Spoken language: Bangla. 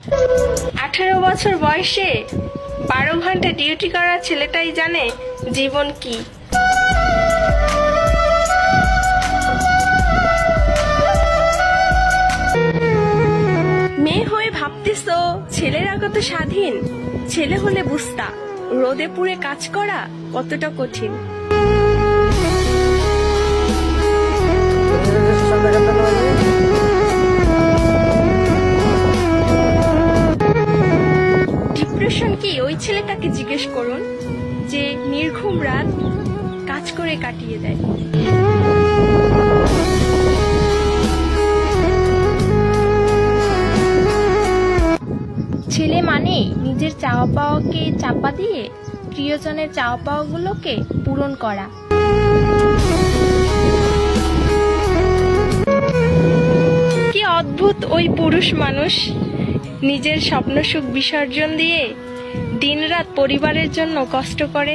18 বছর বয়সে 12 ঘন্টা ডিউটি করা ছেলেটাই জানে জীবন কি। মেয়ে হয়ে ভাবতেছো ছেলেরা কত স্বাধীন, ছেলে হলে বুঝতা রোদে পুড়ে কাজ করা কতটা কঠিন। ডিপ্রেশন কি ওই ছেলেটাকে জিজ্ঞেস করুন যে নির্ঘুম রাত কাজ করে কাটিয়ে দেয়। ছেলে মানে নিজের চাওয়া পাওয়াকে চাপা দিয়ে প্রিয়জনের চাওয়া পাওয়াগুলোকে পূরণ করা। কি অদ্ভুত ওই পুরুষ মানুষ, নিজের স্বপ্ন সুখ বিসর্জন দিয়ে দিনরাত পরিবারের জন্য কষ্ট করে।